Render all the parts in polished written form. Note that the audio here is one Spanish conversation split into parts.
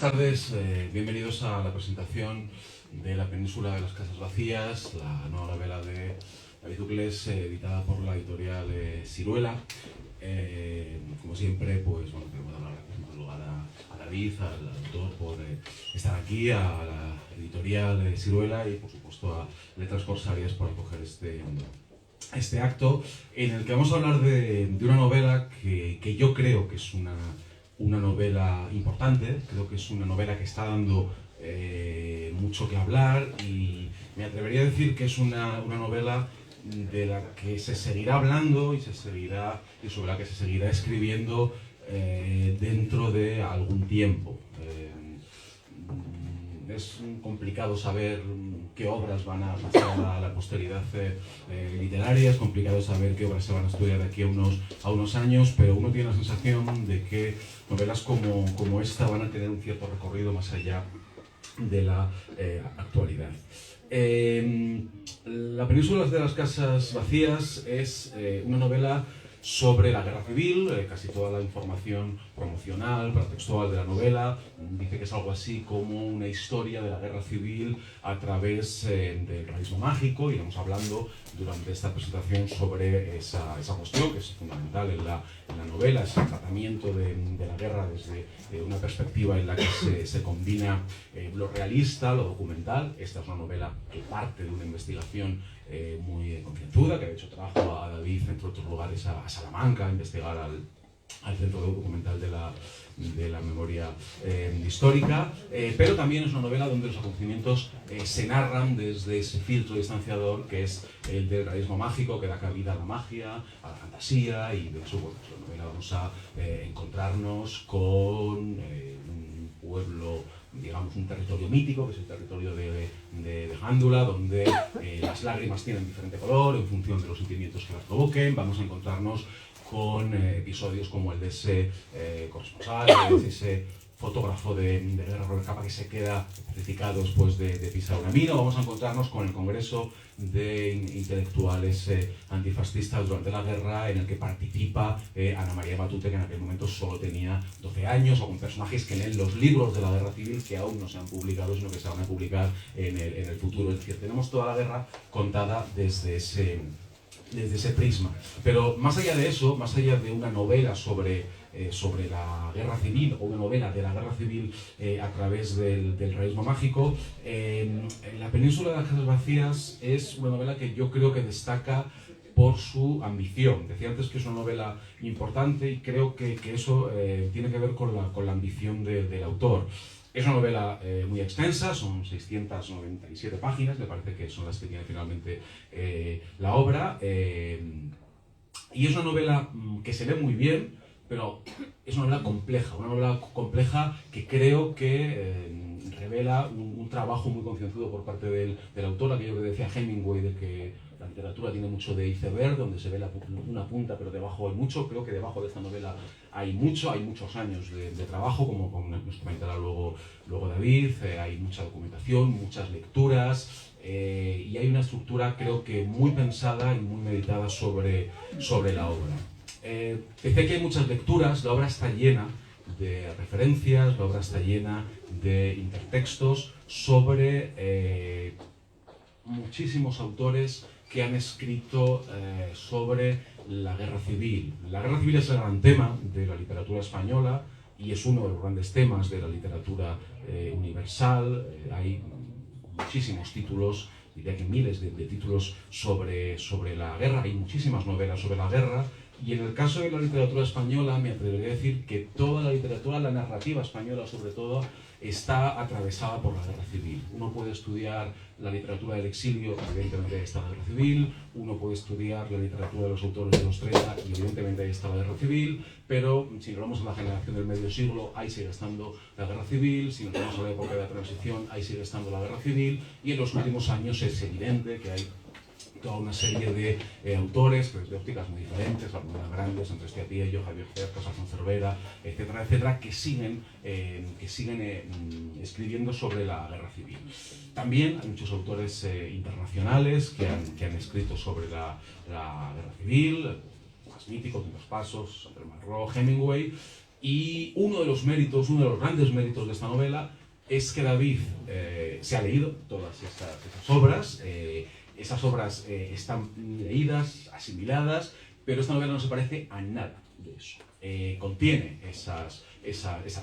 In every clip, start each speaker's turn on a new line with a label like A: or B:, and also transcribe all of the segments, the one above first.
A: Buenas tardes, bienvenidos a la presentación de La península de las casas vacías, la nueva novela de David Uclés, editada por la editorial Siruela. Como siempre, pues bueno, queremos dar en lugar a David, al autor, por estar aquí, a la editorial Siruela y por supuesto a Letras Corsarias por acoger este acto, en el que vamos a hablar de una novela que yo creo que es una novela importante. Creo que es una novela que está dando mucho que hablar, y me atrevería a decir que es una novela de la que se seguirá hablando y sobre la que se seguirá escribiendo dentro de algún tiempo. Es complicado saber qué obras van a pasar a la posteridad literaria, es complicado saber qué obras se van a estudiar de aquí a unos años, pero uno tiene la sensación de que novelas como esta van a tener un cierto recorrido más allá de la actualidad. La península de las casas vacías es una novela sobre la guerra civil. Casi toda la información promocional, pretextual de la novela dice que es algo así como una historia de la guerra civil a través del realismo mágico. Iremos hablando durante esta presentación sobre esa cuestión, que es fundamental en la novela, ese tratamiento de la guerra desde una perspectiva en la que se combina lo realista, lo documental. Esta es una novela que parte de una investigación muy concienzuda, que de hecho trajo a David, entre otros lugares, a Salamanca a investigar al Centro Documental de la Memoria Histórica, pero también es una novela donde los acontecimientos se narran desde ese filtro distanciador que es el del realismo mágico, que da cabida a la magia, a la fantasía, y de hecho, bueno, pues en la novela vamos a encontrarnos con un pueblo, digamos, un territorio mítico, que es el territorio de Gándula, donde las lágrimas tienen diferente color en función de los sentimientos que las provoquen. Vamos a encontrarnos con episodios como el de ese corresponsal, de ese fotógrafo de guerra, Robert Capa, que se queda petrificado después de pisar una mina. Vamos a encontrarnos con el Congreso de Intelectuales Antifascistas durante la guerra, en el que participa Ana María Matute, que en aquel momento solo tenía 12 años, o con personajes que leen los libros de la guerra civil, que aún no se han publicado, sino que se van a publicar en el futuro. Es decir, tenemos toda la guerra contada desde ese prisma. Pero más allá de eso, más allá de una novela sobre la guerra civil, o una novela de la guerra civil a través del realismo mágico, La península de las casas vacías es una novela que yo creo que destaca por su ambición. Decía antes que es una novela importante, y creo que eso tiene que ver con la ambición del autor. Es una novela muy extensa, son 697 páginas, me parece que son las que tiene finalmente la obra, y es una novela que se lee muy bien, pero es una novela compleja que creo que revela un trabajo muy concienzudo por parte del autor, aquello que decía Hemingway, de que la literatura tiene mucho de iceberg, donde se ve una punta pero debajo hay mucho. Creo que debajo de esta novela hay muchos años de trabajo, como nos comentará luego David. Hay mucha documentación, muchas lecturas, y hay una estructura, creo que muy pensada y muy meditada sobre la obra. Pese a que hay muchas lecturas, la obra está llena de referencias, la obra está llena de intertextos sobre muchísimos autores que han escrito sobre la guerra civil. La guerra civil es el gran tema de la literatura española y es uno de los grandes temas de la literatura universal. Hay muchísimos títulos, diría que miles de títulos sobre la guerra. Hay muchísimas novelas sobre la guerra. Y en el caso de la literatura española, me atrevería a decir que toda la literatura, la narrativa española sobre todo, está atravesada por la guerra civil. Uno puede estudiar la literatura del exilio, evidentemente ahí está la guerra civil. Uno puede estudiar la literatura de los autores de los 30, y evidentemente ahí está la guerra civil. Pero si nos vamos a la generación del medio siglo, ahí sigue estando la guerra civil. Si nos vamos a la época de la transición, ahí sigue estando la guerra civil. Y en los últimos años es evidente que hay toda una serie de autores de ópticas muy diferentes, algunas grandes, Andrés Tiapillo, Javier Cercas, Alfonso Cervera, etcétera, que siguen escribiendo sobre la guerra civil. También hay muchos autores internacionales que han escrito sobre la guerra civil, más míticos, Los Pasos, André Malraux, Hemingway, Y uno de los méritos, uno de los grandes méritos de esta novela es que David se ha leído todas esas obras. Esas obras están leídas, asimiladas, pero esta novela no se parece a nada de eso. Contiene esas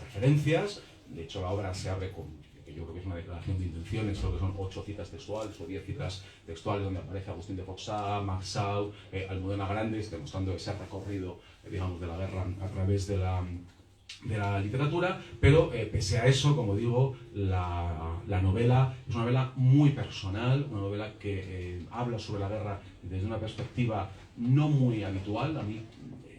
A: referencias. De hecho, la obra se abre con, que yo creo que es una declaración de intenciones, creo que son 8 citas textuales o 10 citas textuales donde aparece Agustín de Foxá, Max Sau, Almudena Grandes, demostrando ese recorrido, digamos, de la guerra a través de la literatura, pero pese a eso, como digo, la novela es una novela muy personal, una novela que habla sobre la guerra desde una perspectiva no muy habitual. A mí,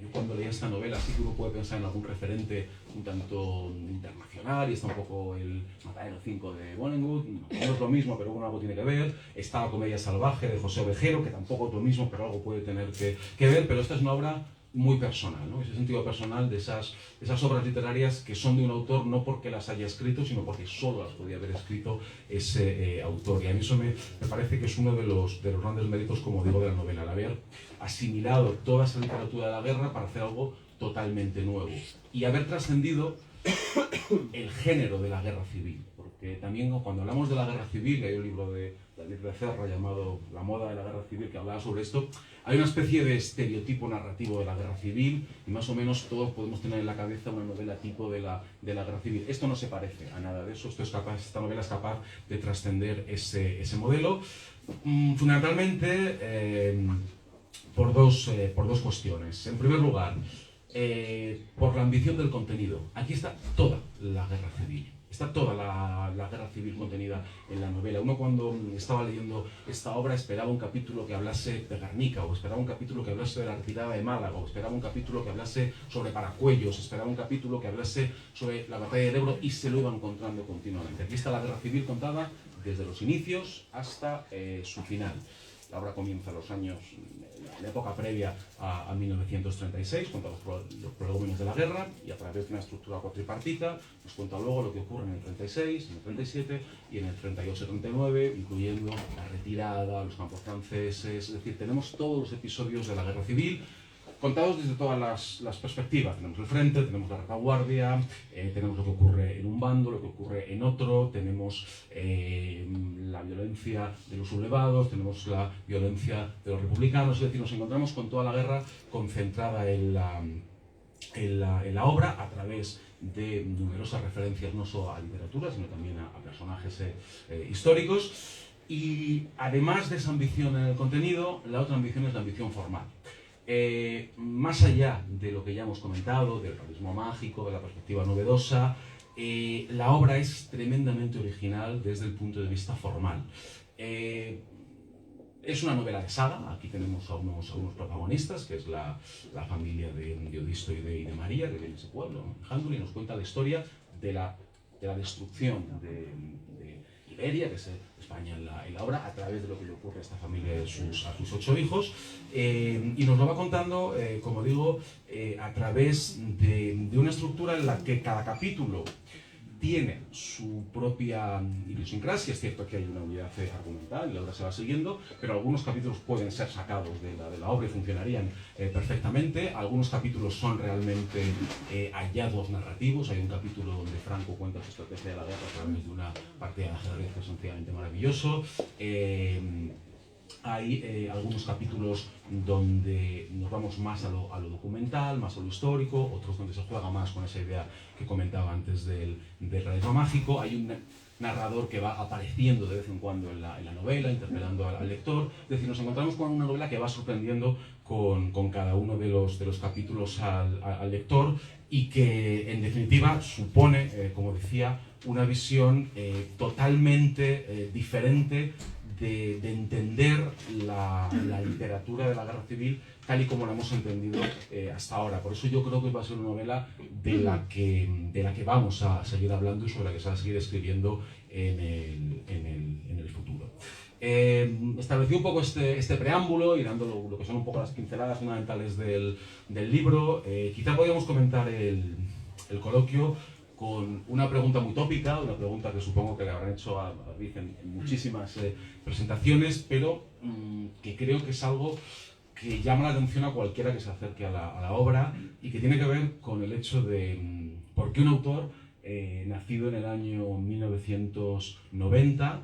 A: yo cuando leí esta novela sí que uno puede pensar en algún referente un tanto internacional, y está un poco el Matadero 5 de Vonnegut, no es lo mismo, pero bueno, algo tiene que ver. Está La comedia salvaje de José Ovejero, que tampoco es lo mismo, pero algo puede tener que ver, pero esta es una obra muy personal, ¿no? Ese sentido personal de esas obras literarias que son de un autor no porque las haya escrito, sino porque solo las podía haber escrito ese autor. Y a mí eso me parece que es uno de los grandes méritos, como digo, de la novela, el haber asimilado toda esa literatura de la guerra para hacer algo totalmente nuevo y haber trascendido el género de la guerra civil. Porque también cuando hablamos de la guerra civil, hay un libro de David Becerra llamado La moda de la guerra civil que hablaba sobre esto, hay una especie de estereotipo narrativo de la guerra civil y más o menos todos podemos tener en la cabeza una novela tipo de la guerra civil. Esto no se parece a nada de eso. Esta novela es capaz de trascender ese modelo, fundamentalmente por dos cuestiones. En primer lugar, por la ambición del contenido. Aquí está toda la guerra civil. Está toda la guerra civil contenida en la novela. Uno, cuando estaba leyendo esta obra, esperaba un capítulo que hablase de Guernica, o esperaba un capítulo que hablase de la retirada de Málaga, o esperaba un capítulo que hablase sobre Paracuellos, esperaba un capítulo que hablase sobre la batalla del Ebro, y se lo iba encontrando continuamente. Aquí está la guerra civil contada desde los inicios hasta su final. La obra comienza en la época previa a 1936, cuenta los prolegómenos de la guerra, y a través de una estructura cuatripartita nos cuenta luego lo que ocurre en el 36, en el 37 y en el 38-39, incluyendo la retirada, los campos franceses. Es decir, tenemos todos los episodios de la guerra civil contados desde todas las perspectivas. Tenemos el frente, tenemos la retaguardia, tenemos lo que ocurre en un bando, lo que ocurre en otro, tenemos la violencia de los sublevados, tenemos la violencia de los republicanos. Es decir, nos encontramos con toda la guerra concentrada en la obra, a través de numerosas referencias no solo a literatura, sino también a personajes históricos. Y además de esa ambición en el contenido, la otra ambición es la ambición formal. Más allá de lo que ya hemos comentado, del realismo mágico, de la perspectiva novedosa, la obra es tremendamente original desde el punto de vista formal. Es una novela de saga. Aquí tenemos a unos protagonistas, que es la familia de Odisto y de María, que viene de ese pueblo, Jándul, y nos cuenta la historia de la destrucción de Iberia, que es España en la obra, a través de lo que le ocurre a esta familia a sus 8 hijos, y nos lo va contando, como digo, a través de una estructura en la que cada capítulo tiene su propia idiosincrasia. Es cierto que hay una unidad argumental y la obra se va siguiendo, pero algunos capítulos pueden ser sacados de la obra y funcionarían perfectamente. Algunos capítulos son realmente hallazgos narrativos. Hay un capítulo donde Franco cuenta su estrategia de la guerra a través de una partida de ajedrez que es sencillamente maravilloso. Hay algunos capítulos donde nos vamos más a lo documental, más a lo histórico, otros donde se juega más con esa idea que comentaba antes del realismo mágico. Hay un narrador que va apareciendo de vez en cuando en la novela, interpelando al lector. Es decir, nos encontramos con una novela que va sorprendiendo con cada uno de los capítulos al lector, y que en definitiva supone, como decía, una visión totalmente diferente de entender la literatura de la guerra civil tal y como la hemos entendido hasta ahora. Por eso yo creo que va a ser una novela de la que vamos a seguir hablando y sobre la que se va a seguir escribiendo en el futuro. Establecí un poco este preámbulo y dando lo que son un poco las pinceladas fundamentales del libro. Quizá podríamos comentar el coloquio con una pregunta muy tópica, una pregunta que supongo que le habrán hecho a David en muchísimas presentaciones, pero que creo que es algo que llama la atención a cualquiera que se acerque a la obra y que tiene que ver con el hecho de por qué un autor nacido en el año 1990,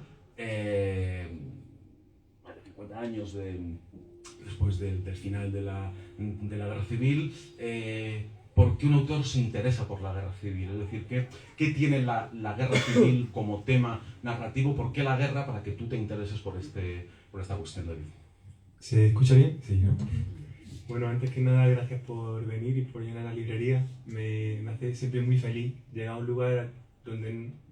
A: 50 años después del final de la Guerra Civil, ¿por qué un autor se interesa por la Guerra Civil? Es decir, ¿qué tiene la Guerra Civil como tema narrativo? ¿Por qué la guerra para que tú te intereses por esta cuestión, David?
B: ¿Se escucha bien? Sí, ¿no? Bueno, antes que nada, gracias por venir y por llenar la librería. Me hace siempre muy feliz llegar a un lugar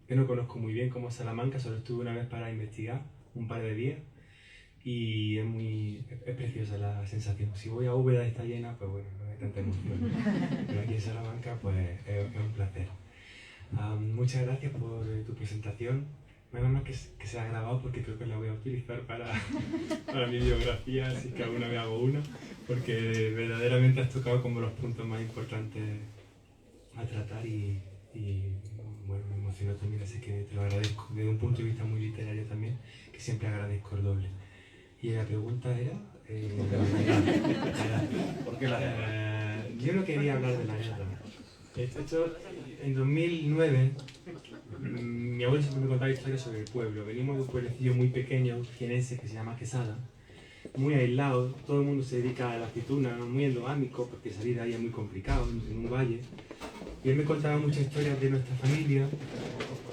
B: que no conozco muy bien, como Salamanca. Solo estuve una vez para investigar, un par de días. Y es preciosa la sensación. Si voy a Úbeda y está llena, pues bueno, no hay tanta emoción. Pero aquí en Salamanca, pues es un placer. Muchas gracias por tu presentación. Menos mal que se ha grabado porque creo que la voy a utilizar para mi biografía, así que alguna vez hago una, porque verdaderamente has tocado como los puntos más importantes a tratar y bueno, me emocionó también, así que te lo agradezco. Desde un punto de vista muy literario también, que siempre agradezco el doble. Y la pregunta era...
A: ¿Por qué la guerra?
B: Yo no quería hablar de la guerra. Esto, en 2009, mi abuelo siempre me contaba historias sobre el pueblo. Venimos de un pueblecillo muy pequeño, jienense, que se llama Quesada, muy aislado. Todo el mundo se dedica a la aceituna, muy endogámico, porque salir de ahí es muy complicado, en un valle. Y él me contaba muchas historias de nuestra familia,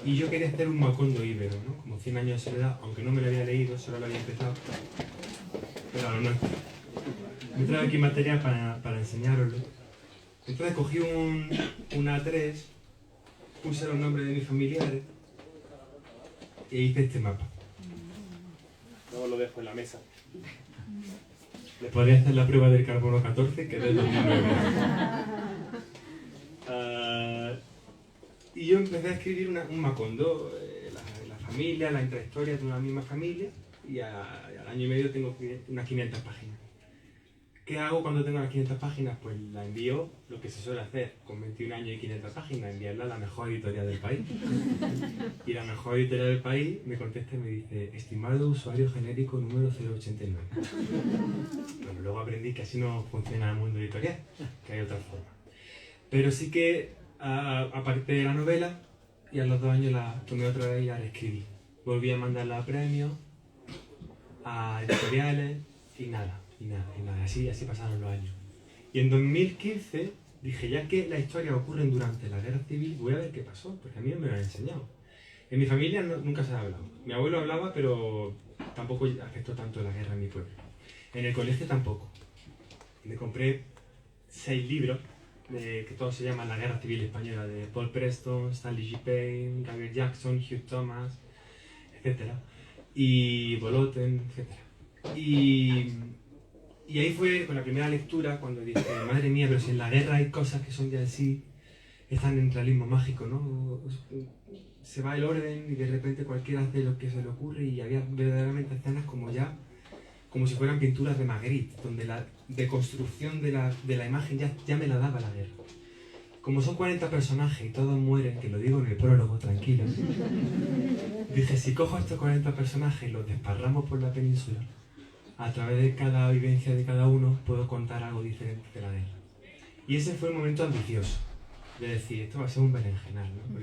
B: y yo quería hacer un Macondo íbero, ¿no? Como 100 años de soledad, aunque no me lo había leído, solo lo había empezado. Pero a lo nuestro. Me traigo aquí material para enseñaroslo. Entonces cogí un A3, puse los nombres de mis familiares e hice este mapa. Luego lo dejo en la mesa. Les podría hacer la prueba del carbono 14, que es del 2009. Y yo empecé a escribir un Macondo, la familia, la intrahistoria de una misma familia, y al año y medio tengo unas 500 páginas. ¿Qué hago cuando tengo las 500 páginas? Pues la envío, lo que se suele hacer con 21 años y 500 páginas, enviarla a la mejor editorial del país. Y la mejor editorial del país me contesta y me dice: estimado usuario genérico número 089. Bueno, luego aprendí que así no funciona el mundo editorial, que hay otra forma. Pero sí que aparté de la novela y a los 2 años la tomé otra vez y la reescribí. Volví a mandarla a premios, a editoriales y nada. Así pasaron los años. Y en 2015 dije, ya que las historias ocurren durante la guerra civil, voy a ver qué pasó, porque a mí no me lo han enseñado. En mi familia nunca se ha hablado. Mi abuelo hablaba, pero tampoco afectó tanto la guerra en mi pueblo. En el colegio tampoco. Me compré 6 libros, que todos se llaman La Guerra Civil Española, de Paul Preston, Stanley G. Payne, Gabriel Jackson, Hugh Thomas, etc. Y Boloten, etc. Y ahí fue con la primera lectura cuando dije, madre mía, pero si en la guerra hay cosas que son ya así, están en realismo mágico, ¿no? Se va el orden y de repente cualquiera hace lo que se le ocurre, y había verdaderamente escenas como si fueran pinturas de Magritte, donde la deconstrucción de la imagen ya me la daba la guerra. Como son 40 personajes y todos mueren, que lo digo en el prólogo, tranquilo, dije, si cojo estos 40 personajes y los desparramos por la península, a través de cada vivencia de cada uno puedo contar algo diferente de la guerra. Y ese fue el momento ambicioso, de decir, esto va a ser un berenjenal, ¿no?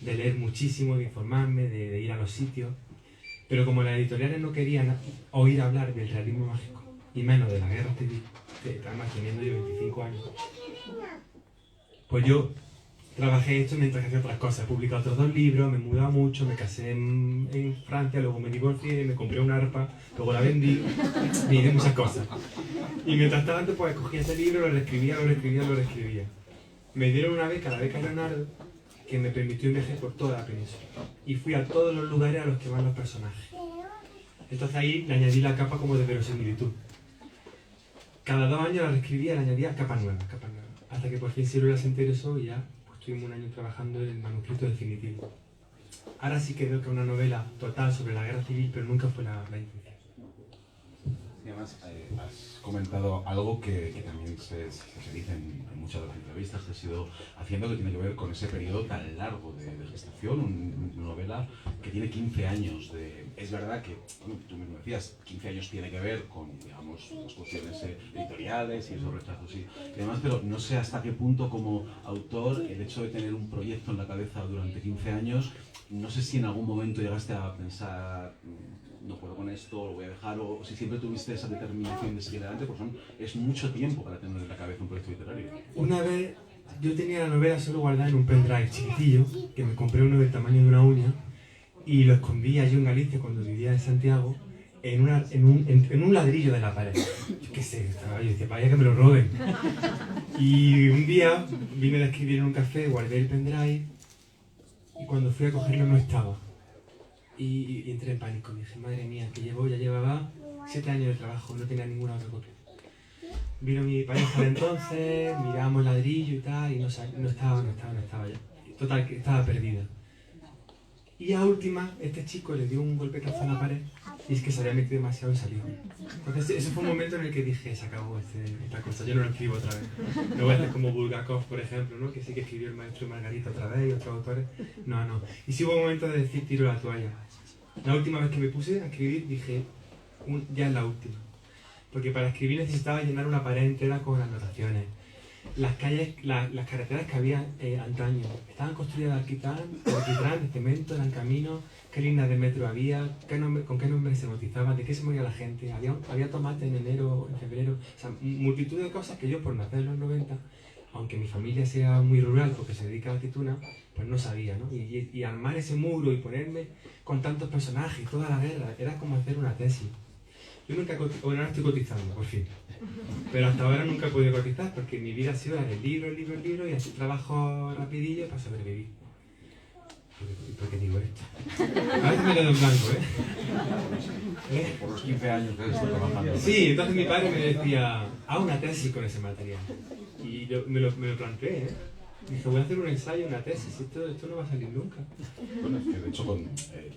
B: De leer muchísimo, de informarme, de ir a los sitios. Pero como las editoriales no querían oír hablar del realismo mágico, y menos de la guerra civil, además teniendo yo 25 años, pues yo trabajé esto mientras hacía otras cosas. He publicado otros 2 libros, me he mudado mucho, me casé en Francia, luego me divorcié, me compré una arpa, luego la vendí, y hice muchas cosas. Y mientras tanto, pues cogía ese libro, lo reescribía. Me dieron una beca, la beca Leonardo, que me permitió un viaje por toda la península. Y fui a todos los lugares a los que van los personajes. Entonces ahí le añadí la capa como de verosimilitud. Cada 2 años la reescribía y le añadía capa nueva. Hasta que por fin Silvia se interesó y ya estuvimos un año trabajando en el manuscrito definitivo. Ahora sí que veo que es una novela total sobre la guerra civil, pero nunca fue la intención.
A: Y además has comentado algo que también se dice en muchas de las entrevistas que has ido haciendo, que tiene que ver con ese periodo tan largo de gestación, una novela que tiene 15 años. Es verdad que, bueno, tú mismo decías, 15 años tiene que ver con, digamos, las cuestiones editoriales y esos rechazos y demás, pero no sé hasta qué punto como autor el hecho de tener un proyecto en la cabeza durante 15 años, no sé si en algún momento llegaste a pensar, no puedo con esto, lo voy a dejar, o si siempre tuviste esa determinación de seguir adelante, porque es mucho tiempo para tener en la cabeza un proyecto literario.
B: Una vez yo tenía la novela solo guardada en un pendrive chiquitillo, que me compré uno del tamaño de una uña, y lo escondí allí en Galicia cuando vivía en Santiago, en un ladrillo de la pared. Yo qué sé, estaba yo, decía, vaya que me lo roben. Y un día vine a escribir en un café, guardé el pendrive, y cuando fui a cogerlo no estaba. Y entré en pánico, me dije, madre mía, que ya llevaba 7 años de trabajo, no tenía ninguna otra copia. Vino mi pareja de entonces, miramos el ladrillo y tal, y no estaba ya. Total, que estaba perdida. Y a última, este chico le dio un golpetazo a la pared, y es que se había metido demasiado y salió. Entonces ese fue un momento en el que dije, se acabó esta cosa, yo no lo escribo otra vez. No voy a hacer como Bulgakov, por ejemplo, ¿no? Que sí que escribió el maestro Margarita otra vez y otros autores. No. Y sí hubo un momento de decir, tiro la toalla. La última vez que me puse a escribir dije, ya es la última. Porque para escribir necesitaba llenar una pared entera con anotaciones. Las calles, las carreteras que había antaño estaban construidas de alquitrán, de cemento, eran caminos, qué líneas de metro había, con qué nombres se bautizaban, de qué se moría la gente. Había tomate en enero, en febrero, o sea, multitud de cosas que yo por nacer en los 90, aunque mi familia sea muy rural porque se dedica a la aceituna, pues no sabía, ¿no? Y armar ese muro y ponerme con tantos personajes, toda la guerra, era como hacer una tesis. Yo nunca, bueno, ahora estoy cotizando, por fin. Pero hasta ahora nunca he podido cotizar porque mi vida ha sido dar el libro y hacer trabajo rapidillo para sobrevivir. ¿Por qué digo esto? A veces me quedo en blanco, ¿eh?
A: Por los 15 años que estoy trabajando.
B: Sí, entonces mi padre me decía, haz una tesis con ese material. Y yo me lo planteé, ¿eh? Dije, voy a hacer un ensayo, una tesis, esto no va a salir nunca.
A: Bueno, es que de hecho con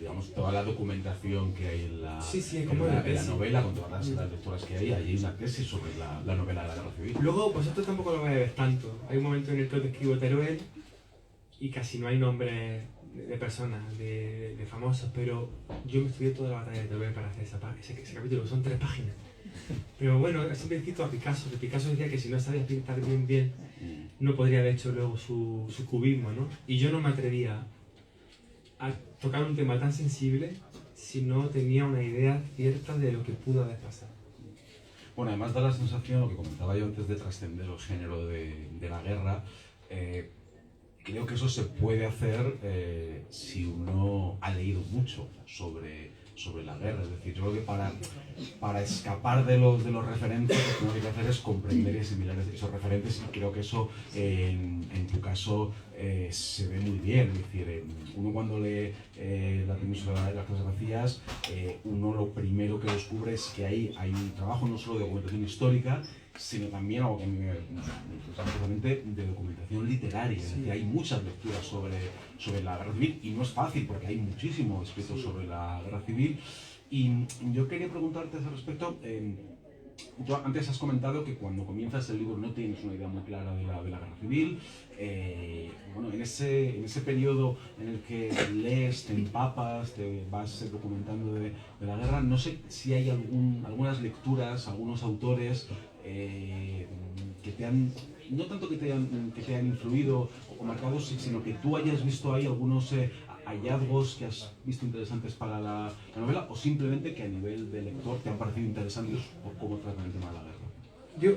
A: digamos, toda la documentación que hay en la,
B: como
A: en la novela, con todas las lecturas que hay una tesis sobre la novela de la Guerra Civil.
B: Luego, vosotros tampoco lo vais a ver tanto. Hay un momento en el que os describo Teruel y casi no hay nombres de personas, de famosos, pero yo me estudié toda la batalla de Teruel para hacer ese capítulo, son 3 páginas. Pero bueno, siempre cito a Picasso, que Picasso decía que si no sabías pintar bien, no podría haber hecho luego su cubismo, ¿no? Y yo no me atrevía a tocar un tema tan sensible si no tenía una idea cierta de lo que pudo haber pasado.
A: Bueno, además da la sensación, lo que comentaba yo antes de trascender el género de la guerra, creo que eso se puede hacer si uno ha leído mucho sobre la guerra. Es decir, yo creo que para escapar de los referentes lo que uno tiene que hacer es comprender y asimilar esos referentes, y creo que eso en tu caso se ve muy bien. Es decir, uno cuando lee La península de las casas vacías, uno lo primero que descubre es que hay un trabajo no solo de documentación histórica, sino también algo que a mí me gusta absolutamente, de documentación literaria. Es decir, hay muchas lecturas sobre la guerra civil, y no es fácil porque hay muchísimo escrito sobre la guerra civil. Y yo quería preguntarte a ese respecto. Tú antes has comentado que cuando comienzas el libro no tienes una idea muy clara de la guerra civil. Bueno, en ese periodo en el que lees, te empapas, te vas documentando de la guerra, no sé si hay algunas lecturas, algunos autores que te han, no tanto que te hayan influido o marcado, sino que tú hayas visto ahí algunos hallazgos que has visto interesantes para la novela, o simplemente que a nivel de lector te han parecido interesantes por cómo tratan el tema de la guerra.
B: Yo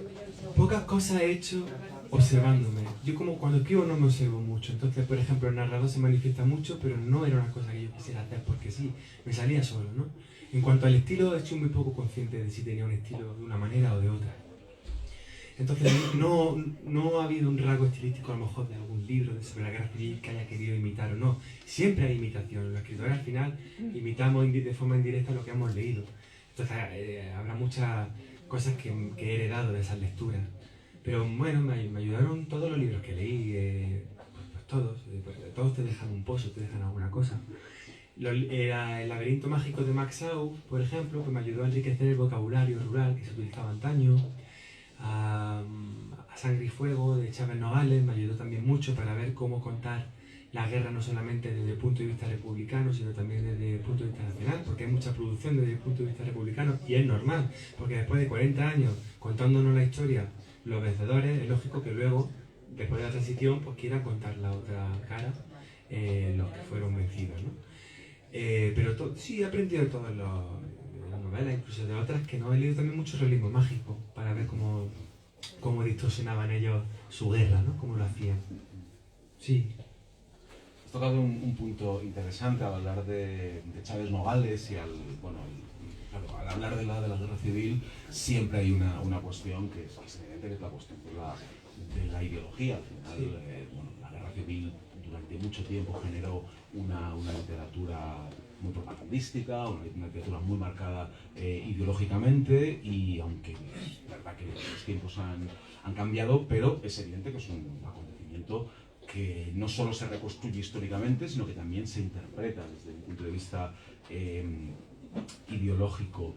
B: pocas cosas he hecho observándome. Yo como cuando escribo no me observo mucho. Entonces, por ejemplo, el narrador se manifiesta mucho, pero no era una cosa que yo quisiera hacer porque sí, me salía solo, ¿no? En cuanto al estilo, estoy muy poco consciente de si tenía un estilo de una manera o de otra. Entonces, no ha habido un rasgo estilístico a lo mejor de algún libro sobre la guerra civil que haya querido imitar o no. Siempre hay imitación. Los escritores al final imitamos de forma indirecta lo que hemos leído. Entonces, habrá muchas cosas que he heredado de esas lecturas. Pero bueno, me ayudaron todos los libros que leí, pues todos te dejan un pozo, te dejan alguna cosa. El laberinto mágico de Max Au, por ejemplo, pues me ayudó a enriquecer el vocabulario rural que se utilizaba antaño. A Sangre y Fuego de Chávez Nogales me ayudó también mucho para ver cómo contar la guerra no solamente desde el punto de vista republicano, sino también desde mucha producción desde el punto de vista republicano, y es normal, porque después de 40 años contándonos la historia, los vencedores, es lógico que luego, después de la transición, pues quieran contar la otra cara, los que fueron vencidos, ¿no? Pero sí, he aprendido de todas las novelas, incluso de otras que no he leído también mucho realismo mágico, para ver cómo distorsionaban ellos su guerra, ¿no? Cómo lo hacían. Sí.
A: Has tocado un punto interesante al hablar de Chávez Nogales y claro, al hablar de la guerra civil siempre hay una cuestión que es evidente, que es la cuestión de la ideología. Al final,
B: Sí.
A: La guerra civil durante mucho tiempo generó una literatura muy propagandística, una literatura muy marcada ideológicamente, y aunque es verdad que los tiempos han cambiado, pero es evidente que es un acontecimiento que no solo se reconstruye históricamente, sino que también se interpreta desde un punto de vista ideológico.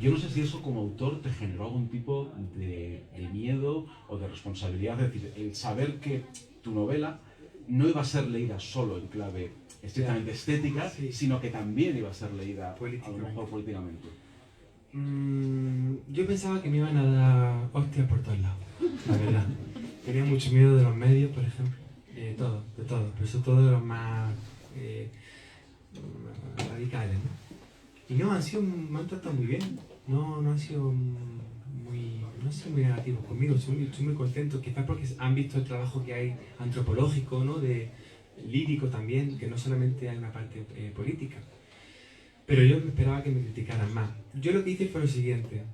A: Yo no sé si eso como autor te generó algún tipo de miedo o de responsabilidad, es decir, el saber que tu novela no iba a ser leída solo en clave estrictamente estética,
B: sí,
A: sino que también iba a ser leída a lo mejor políticamente.
B: Yo pensaba que me iban a dar hostias por todos lados, la verdad. Tenía mucho miedo de los medios, por ejemplo, de todo, pero sobre todo de los más radicales, ¿no? Y no, me han tratado muy bien, no han sido muy negativos conmigo, estoy muy contento, quizás porque han visto el trabajo que hay antropológico, ¿no? De lírico también, que no solamente hay una parte política. Pero yo me esperaba que me criticaran más. Yo lo que hice fue lo siguiente.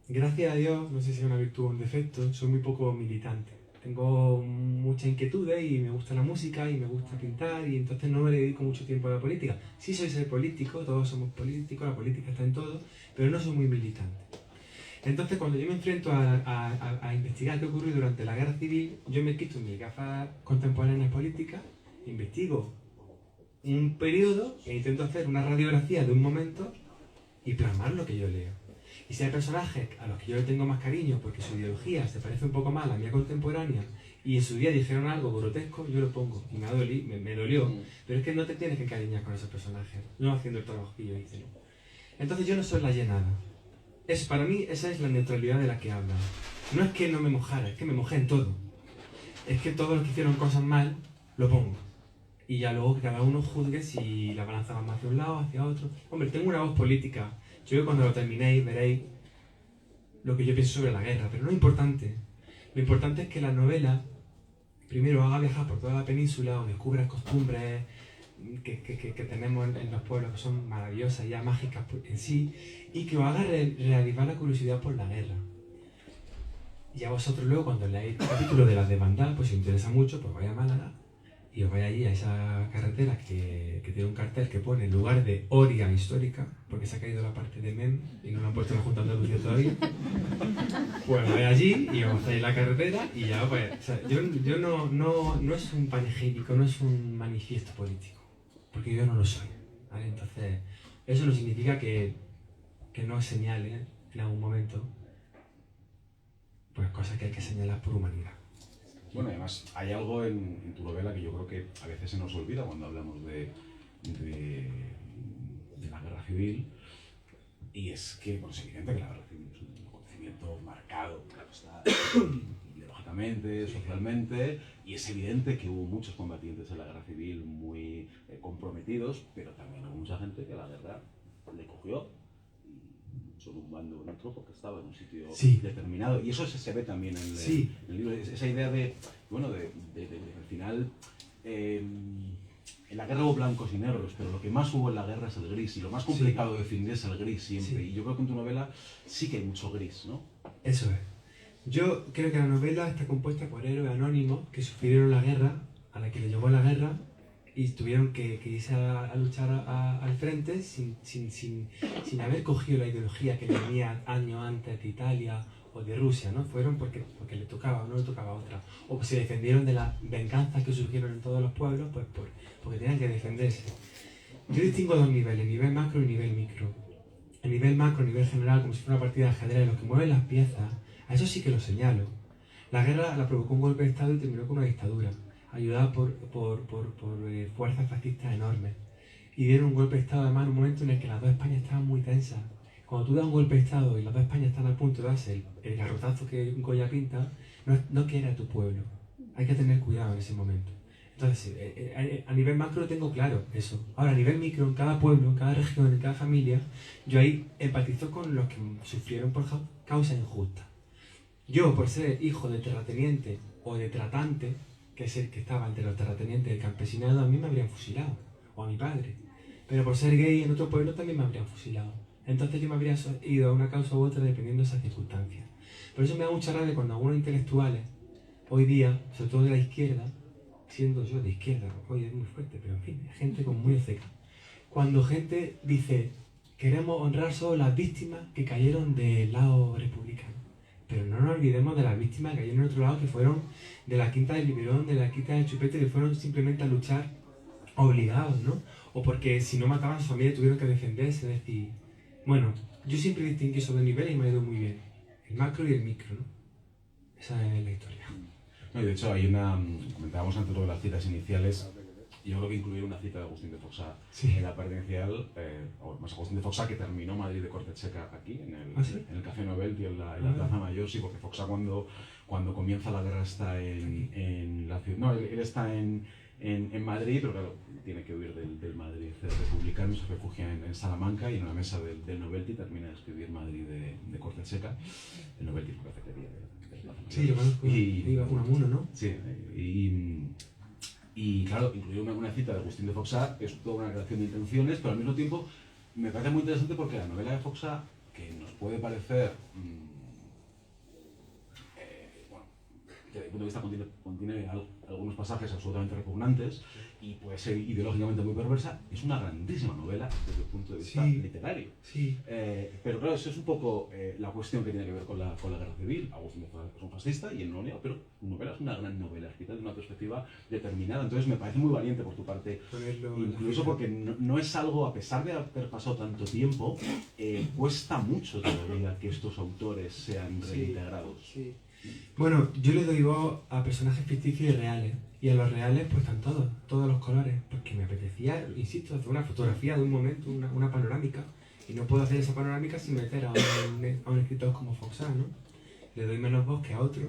B: Gracias a Dios, no sé si es una virtud o un defecto, soy muy poco militante. Tengo muchas inquietudes y me gusta la música y me gusta pintar, y entonces no me dedico mucho tiempo a la política. Sí soy ser político, todos somos políticos, la política está en todo, pero no soy muy militante. Entonces cuando yo me enfrento a investigar qué ocurrió durante la guerra civil, yo me quito mis gafas contemporáneas políticas, investigo un periodo e intento hacer una radiografía de un momento y plasmar lo que yo leo. Y si hay personajes a los que yo le tengo más cariño porque su ideología se parece un poco más a la mía contemporánea y en su día dijeron algo grotesco, yo lo pongo y me dolió. Pero es que no te tienes que encariñar con esos personajes, no haciendo el trabajo que yo hice, ¿no? Entonces yo no soy la llenada. Para mí esa es la neutralidad de la que hablan. No es que no me mojara, es que me mojé en todo. Es que todos los que hicieron cosas mal, lo pongo. Y ya luego que cada uno juzgue si la balanza va más hacia un lado, hacia otro. Hombre, tengo una voz política. Yo creo que cuando lo terminéis veréis lo que yo pienso sobre la guerra, pero no es importante. Lo importante es que la novela, primero, haga viajar por toda la península, o descubras costumbres que tenemos en los pueblos, que son maravillosas, ya mágicas en sí, y que os haga reavivar la curiosidad por la guerra. Y a vosotros luego, cuando leáis el capítulo de las de Vandal, pues si os interesa mucho, pues vais a Málaga y os vais allí a esa carretera que tiene un cartel que pone en lugar de Oria histórica, porque se ha caído la parte de Mem y no lo han puesto en la Junta de Andalucía todavía. Pues vais allí y os hacéis la carretera y ya pues, o sea, yo no es un panegírico, no es un manifiesto político, porque yo no lo soy, ¿vale? Entonces, eso no significa que no señale en algún momento pues cosas que hay que señalar por humanidad.
A: Bueno, además hay algo en tu novela que yo creo que a veces se nos olvida cuando hablamos de la guerra civil, y es que, bueno, es evidente que la guerra civil es un acontecimiento marcado, claro está, ideológicamente, socialmente, y es evidente que hubo muchos combatientes en la guerra civil muy comprometidos, pero también hubo mucha gente que la guerra le cogió solo un bando o otro porque estaba en un sitio determinado, y eso se ve también en el libro, esa idea de al final en la guerra hubo blancos y negros, pero lo que más hubo en la guerra es el gris, y lo más complicado de definir es el gris siempre, y yo creo que en tu novela sí que hay mucho gris, ¿no?
B: Eso es. Yo creo que la novela está compuesta por héroes anónimos que sufrieron la guerra, a la que le llegó la guerra, y tuvieron que irse a luchar al frente sin haber cogido la ideología que venía años antes de Italia o de Rusia, ¿no? Fueron porque le tocaba o no le tocaba otra. O se defendieron de las venganzas que surgieron en todos los pueblos, pues porque tenían que defenderse. Yo distingo dos niveles, nivel macro y nivel micro. El nivel macro, nivel general, como si fuera una partida de ajedrez, los que mueven las piezas, a eso sí que lo señalo. La guerra la provocó un golpe de Estado y terminó con una dictadura, ayudada por fuerzas fascistas enormes. y dieron un golpe de Estado además en un momento en el que las dos Españas estaban muy tensas. Cuando tú das un golpe de Estado y las dos Españas están a punto de darse el garrotazo que Goya pinta, no quiere a tu pueblo. Hay que tener cuidado en ese momento. Entonces, a nivel macro tengo claro eso. Ahora, a nivel micro, en cada pueblo, en cada región, en cada familia, yo ahí empatizo con los que sufrieron por causas injustas. Yo, por ser hijo de terrateniente o de tratante, que es el que estaba entre los terratenientes del campesinado, a mí me habrían fusilado, o a mi padre. Pero por ser gay en otro pueblo también me habrían fusilado. Entonces yo me habría ido a una causa u otra dependiendo de esas circunstancias. Por eso me da mucha rabia cuando algunos intelectuales, hoy día, sobre todo de la izquierda, siendo yo de izquierda, hoy es muy fuerte, pero en fin, gente como muy seca. Cuando gente dice, queremos honrar solo las víctimas que cayeron del lado republicano. Pero no nos olvidemos de las víctimas que cayeron en otro lado, que fueron de la Quinta del Liberón, de la Quinta del Chupete, que fueron simplemente a luchar obligados, ¿no? O porque si no mataban a su familia tuvieron que defenderse, es decir... Bueno, yo siempre distinguí esos dos niveles y me ha ido muy bien. El macro y el micro, ¿no? Esa es la historia.
A: No, y de hecho, hay una... Comentábamos antes lo de las citas iniciales. Yo creo que incluir una cita de Agustín de Foxá en la parte inicial, o más Agustín de Foxá que terminó Madrid de Cortecheca aquí, en el Café Novelty, en la Plaza Mayor, sí, porque Foxá cuando comienza la guerra está en la ciudad... No, él está en Madrid, pero claro, tiene que huir del Madrid republicano, se refugia en Salamanca y en una mesa del Novelty termina de escribir Madrid de Cortecheca. El Novelty es una cafetería de Plaza Mayor.
B: Sí, yo conozco, iba a Unamuno, ¿no?
A: Sí, y claro, incluir una cita de Agustín de Foxá es toda una relación de intenciones, pero al mismo tiempo me parece muy interesante porque la novela de Foxá, que nos puede parecer, bueno, desde mi punto de vista contiene algunos pasajes absolutamente repugnantes y puede ser ideológicamente muy perversa, es una grandísima novela desde el punto de vista literario.
B: Sí.
A: Pero claro, eso es un poco la cuestión que tiene que ver con la guerra civil. Agustín de Foxá es un fascista y él no lo niega, pero su novela es una gran novela, escrita de una perspectiva determinada. Entonces me parece muy valiente por tu parte, incluso porque no es algo, a pesar de haber pasado tanto tiempo, cuesta mucho todavía que estos autores sean reintegrados.
B: Sí. Bueno, yo le doy voz a personajes ficticios y reales. Y a los reales pues están todos los colores. Porque me apetecía, insisto, hacer una fotografía de un momento, una panorámica. Y no puedo hacer esa panorámica sin meter a un escritor como Foxá, ¿no? Le doy menos voz que a otros,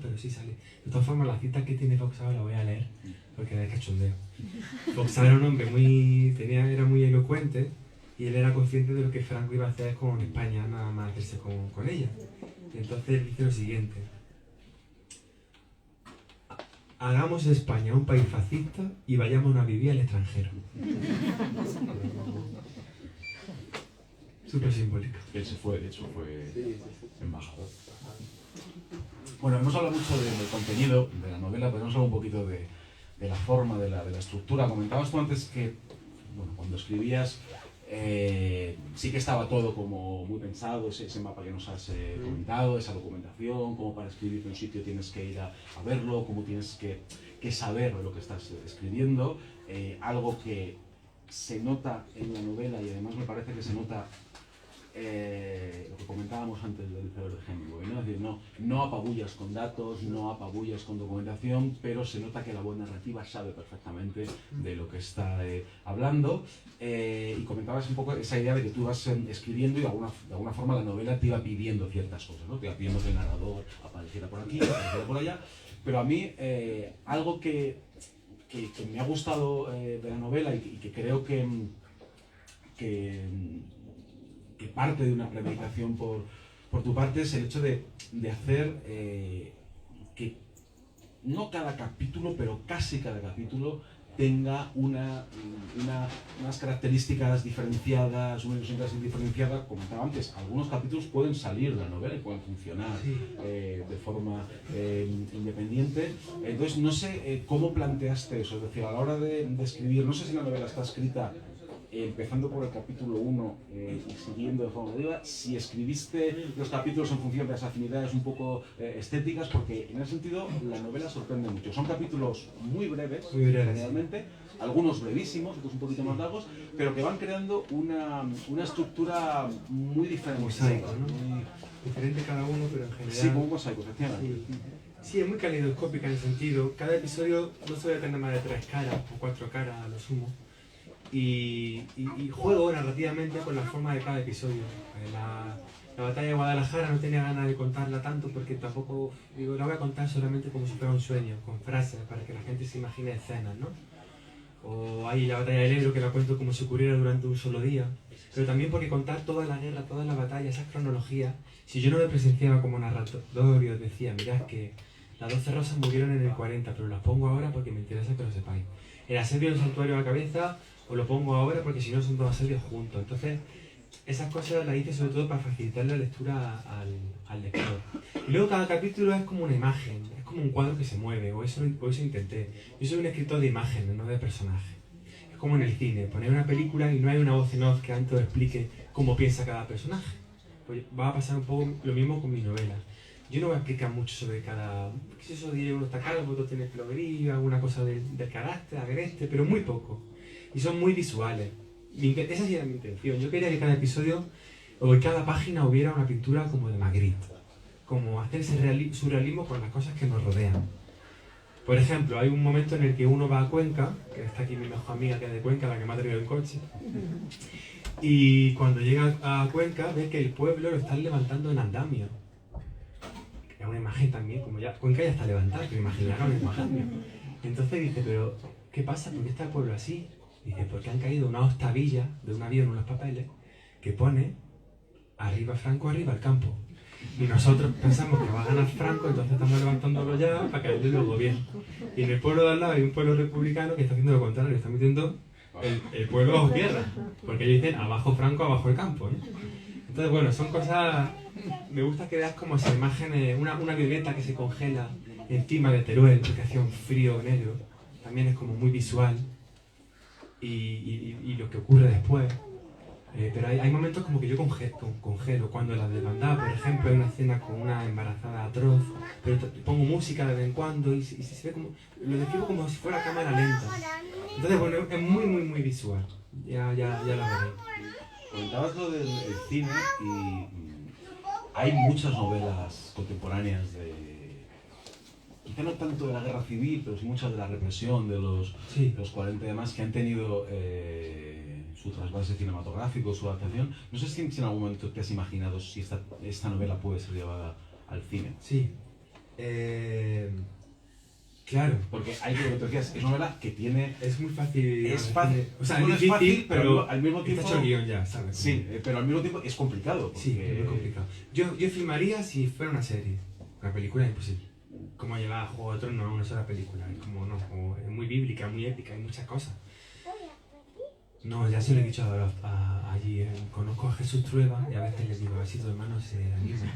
B: pero sí sale. De todas formas, la cita que tiene Foxá la voy a leer, porque era de cachondeo. Foxá era un hombre era muy elocuente, y él era consciente de lo que Franco iba a hacer con España, nada más hacerse con ella. Y entonces dice lo siguiente: hagamos de España un país fascista y vayamos a vivir al extranjero. Súper simbólico.
A: Él se fue, de hecho, fue embajador. Bueno, hemos hablado mucho del contenido de la novela, podemos hablar un poquito de la forma, de la estructura. Comentabas tú antes que, bueno, cuando escribías, sí que estaba todo como muy pensado, ese mapa que nos has comentado, esa documentación, cómo para escribir en un sitio tienes que ir a verlo, cómo tienes que saber lo que estás escribiendo, algo que se nota en la novela y además me parece que se nota lo que comentábamos antes del cerebro de Hemingway, ¿no? Es decir, no apabullas con datos, no apabullas con documentación, pero se nota que la buena narrativa sabe perfectamente de lo que está hablando. Y comentabas un poco esa idea de que tú vas escribiendo y de alguna forma la novela te iba pidiendo ciertas cosas, ¿no? Te iba pidiendo que el narrador apareciera por aquí, apareciera por allá, pero a mí algo que me ha gustado de la novela y que creo que parte de una premeditación por tu parte es el hecho de hacer que no cada capítulo, pero casi cada capítulo tenga unas características diferenciadas, una idiosincrasia diferenciada. Comentaba antes, algunos capítulos pueden salir de la novela y pueden funcionar de forma independiente. Entonces, no sé cómo planteaste eso, es decir, a la hora de escribir, no sé si la novela está escrita empezando por el capítulo 1 y siguiendo de forma deriva, si escribiste los capítulos en función de las afinidades un poco estéticas, porque en ese sentido la novela sorprende mucho. Son capítulos muy breves, generalmente, algunos brevísimos, otros un poquito más largos, pero que van creando una estructura muy diferente.
B: Mosaico, ¿no? Muy diferente cada uno, pero en general...
A: Sí, como un mosaico, efectivamente.
B: Sí, es muy calidoscópica en el sentido. Cada episodio no suele tener más de 3 caras o 4 caras a lo sumo. y juego narrativamente con la forma de cada episodio. La batalla de Guadalajara no tenía ganas de contarla tanto porque tampoco, digo, la voy a contar solamente como si fuera un sueño, con frases, para que la gente se imagine escenas, ¿no? O hay la batalla del Ebro que la cuento como si ocurriera durante un solo día, pero también porque contar toda la guerra, toda la batalla, esas cronologías, si yo no lo presenciaba como narrador y os decía, mirad que las 12 rosas murieron en el 40, pero las pongo ahora porque me interesa que lo sepáis. El asedio del santuario a la cabeza os lo pongo ahora porque si no son dos asedios juntos. Entonces, esas cosas las hice sobre todo para facilitar la lectura al lector. Y luego cada capítulo es como una imagen, es como un cuadro que se mueve, o eso intenté. Yo soy un escritor de imágenes, no de personajes. Es como en el cine, poner una película y no hay una voz en off que antes os explique cómo piensa cada personaje. Pues va a pasar un poco lo mismo con mi novela. Yo no voy a explicar mucho sobre cada... ¿Qué es eso? Diré, uno está calvo, otro tiene pelo gris, alguna cosa del carácter, agreste, pero muy poco. Y son muy visuales. Esa sí era mi intención. Yo quería que cada episodio o en cada página hubiera una pintura como de Magritte. Como hacer ese surrealismo con las cosas que nos rodean. Por ejemplo, hay un momento en el que uno va a Cuenca, que está aquí mi mejor amiga que es de Cuenca, la que me ha traído el coche. Y cuando llega a Cuenca ve que el pueblo lo están levantando en andamio. Es una imagen también, como ya Cuenca ya está levantada, pero imaginaron en andamio. Entonces dice, pero ¿qué pasa? ¿Por qué está el pueblo así? Dice, porque han caído una octavilla de un avión, unos papeles, que pone arriba Franco, arriba el campo. Y nosotros pensamos que va a ganar Franco, entonces estamos levantándolo ya para que él luego bien. Y en el pueblo de al lado hay un pueblo republicano que está haciendo lo contrario, está metiendo el pueblo bajo tierra. Porque ellos dicen abajo Franco, abajo el campo, ¿no? Entonces, bueno, son cosas... Me gusta que veas como esa imagen, una violeta que se congela encima de Teruel, porque hacía un frío negro. También es como muy visual. Y lo que ocurre después. Pero hay momentos como que yo congelo. Cuando la desbandada, por ejemplo, hay una escena con una embarazada atroz, pero pongo música de vez en cuando y se ve como... Lo describo como si fuera cámara lenta. Entonces, bueno, es muy, muy, muy visual. Ya la veréis.
A: Comentabas lo del cine y hay muchas novelas contemporáneas quizá no tanto de la guerra civil, pero sí muchas de la represión de los 40 y demás, que han tenido su trasvase cinematográfico, su adaptación. No sé si en algún momento te has imaginado si esta novela puede ser llevada al cine.
B: Sí. Claro.
A: Porque hay que lo que decías, es novela que tiene...
B: Es muy fácil.
A: Es fácil.
B: O sea,
A: no
B: es
A: es fácil, pero al mismo tiempo...
B: Está hecho el guión ya, ¿sabes?
A: Sí, pero al mismo tiempo es complicado. Porque...
B: Sí, es muy complicado. Yo filmaría si fuera una serie. Una película es imposible. Como llevar a Juego de Tronos a una sola película. Es como, no, es muy bíblica, muy épica, hay muchas cosas. No, ya se lo he dicho allí. Conozco a Jesús Trueba y a veces les digo, a ver si tus hermanos se animan.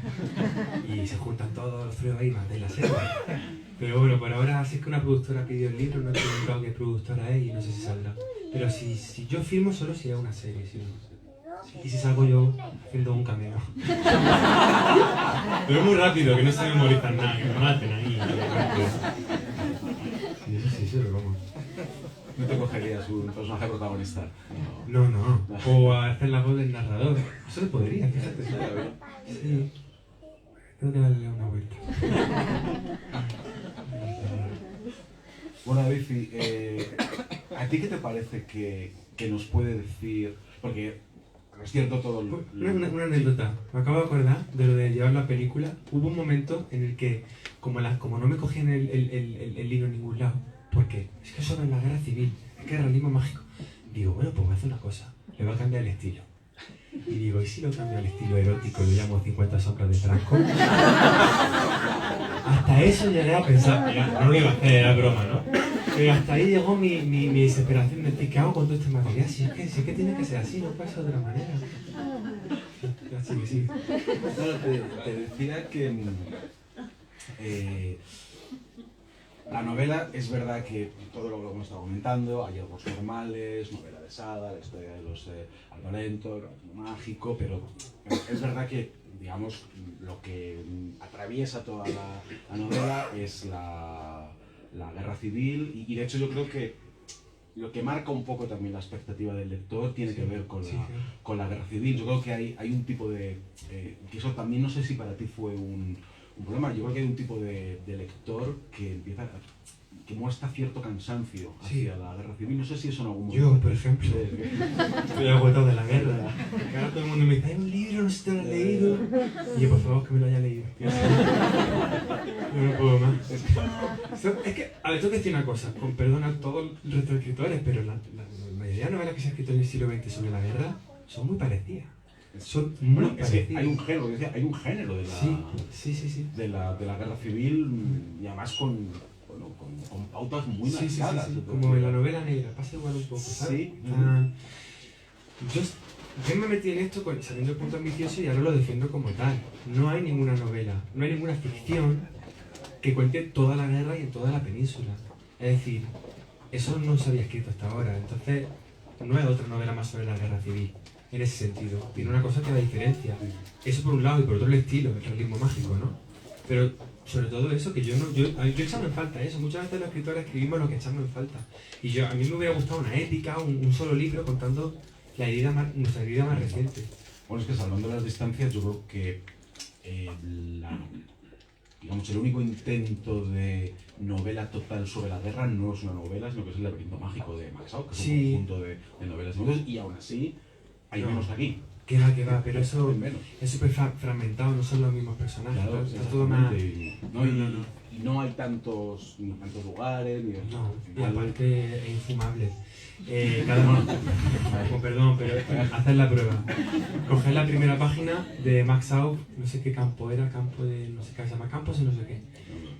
B: Y se juntan todos los Trueba y mandan la serie. Pero bueno, por ahora, si es que una productora pidió el libro, no he preguntado qué productora es y no sé si saldrá. Pero si yo filmo, solo sería una serie. Y si salgo yo haciendo un cameo. Pero muy rápido, que no se memorizan nada, que me maten ahí. Y eso sí, pero vamos.
A: ¿No te cogerías un personaje protagonista?
B: No. O hacer la voz del narrador. Eso se podría, fíjate. Sí. Tengo que darle una vuelta.
A: Bueno, David, ¿a ti qué te parece que nos puede decir? Porque es cierto todo lo...
B: Una anécdota. Me acabo de acordar de lo de llevar la película. Hubo un momento en el que, como no me cogían el libro en ningún lado, porque es que sobre la guerra civil, es que es realismo mágico. Digo, bueno, pues voy a hacer una cosa. Le voy a cambiar el estilo. Y digo, ¿y si lo cambio al estilo erótico y lo llamo 50 sombras de Franco? Hasta eso llegué a pensar, mira, no lo iba a hacer, era broma, ¿no? Pero hasta ahí llegó mi desesperación de decir, ¿qué hago con todo este material? Si es que tiene que ser así, no puede ser de otra manera. Así que sí.
A: Claro, te decía que la novela es verdad que todo lo que hemos estado comentando, hay algo normales, novela de Sada, la historia de los Arnolento, el mágico, pero es verdad que, digamos, lo que atraviesa toda la novela es la guerra civil y de hecho yo creo que lo que marca un poco también la expectativa del lector tiene que ver con la guerra civil. Yo creo que hay un tipo de... que eso también no sé si para ti fue un problema. Yo creo que hay un tipo de lector que empieza que muestra cierto cansancio
B: Sí.
A: hacia la guerra civil. No sé si eso en algún momento...
B: Yo, por ejemplo, estoy agotado de la guerra. Que ahora todo el mundo me dice, hay un libro, no sé si te lo has leído. Y yo, por favor, que me lo haya leído. Yo no puedo más. Es que, a ver, tengo que decir una cosa, con perdón a todos los resto de escritores, pero la mayoría de novelas que se han escrito en el siglo XX sobre la guerra son muy parecidas. Son muy
A: Bueno, es que
B: parecidas.
A: hay un género, decía, hay un género de la,
B: Sí.
A: de la guerra civil, y además con pautas muy marcadas.
B: Sí. Como en la novela negra, pasa igual un poco, ¿sabes?
A: Sí.
B: Yo me metí en esto sabiendo el punto ambicioso y ahora lo defiendo como tal. No hay ninguna novela, no hay ninguna ficción que cuente toda la guerra y en toda la península. Es decir, eso no se había escrito hasta ahora, entonces no hay otra novela más sobre la guerra civil. En ese sentido, tiene una cosa que da diferencia. Eso por un lado y por otro el estilo, el realismo mágico, ¿no? Pero sobre todo eso, que yo echaba en falta eso. Muchas veces los escritores escribimos lo que echamos en falta. Y a mí me hubiera gustado una épica, un solo libro contando nuestra herida más reciente.
A: Bueno, es que salvando las distancias, yo creo que digamos, el único intento de novela total sobre la guerra no es una novela, sino que es El laberinto mágico de Max Aub, que es un conjunto de novelas y mundos, y aún así hay menos aquí.
B: Que va, pero eso
A: Hay menos.
B: es súper fragmentado, no son los mismos personajes.
A: Claro,
B: Está todo más...
A: y no hay tantos lugares, ni
B: No, y aparte es infumable. Cada uno, con perdón, pero hacer la prueba. Coger la primera página de Max Aub, no sé qué campo era, campo de no sé qué, se llama campos y no sé qué.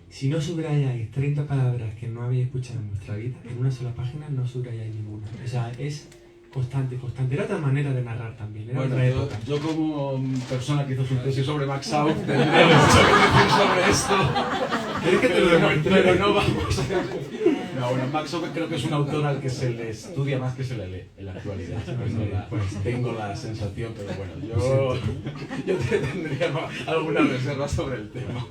B: Si no subrayáis 30 palabras que no habéis escuchado en vuestra vida, en una sola página no subrayáis ninguna. O sea, es constante. Era otra manera de narrar también, era
A: bueno,
B: otra época.
A: yo como persona que hizo su tesis sobre Max Aub, tendría mucho que decir sobre esto.
B: ¿Quieres que te lo demuestre?
A: Pero no vamos a... No, bueno, Max Aub creo que es un autor al que se le estudia más que se le lee en la actualidad. Tengo la sensación, pero bueno, yo tendría alguna reserva sobre el tema.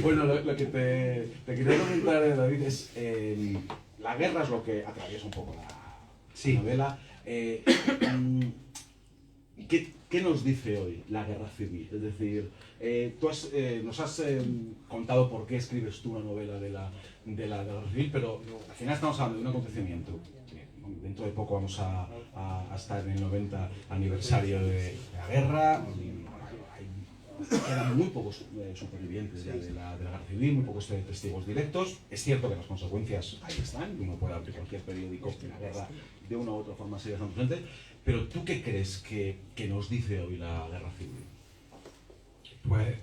A: Bueno, lo que te quería comentar, David, es la guerra es lo que atraviesa un poco la novela. ¿Qué nos dice hoy la guerra civil? Es decir, tú nos has contado por qué escribes tú una novela de la guerra civil, pero al final estamos hablando de un acontecimiento. Dentro de poco vamos a estar en el 90 aniversario de la guerra. Quedan muy pocos supervivientes ya de la guerra civil, muy pocos testigos directos. Es cierto que las consecuencias ahí están, uno puede abrir cualquier periódico que la guerra de una u otra forma sigue estando presente, pero ¿tú qué crees que nos dice hoy la guerra civil?
B: Pues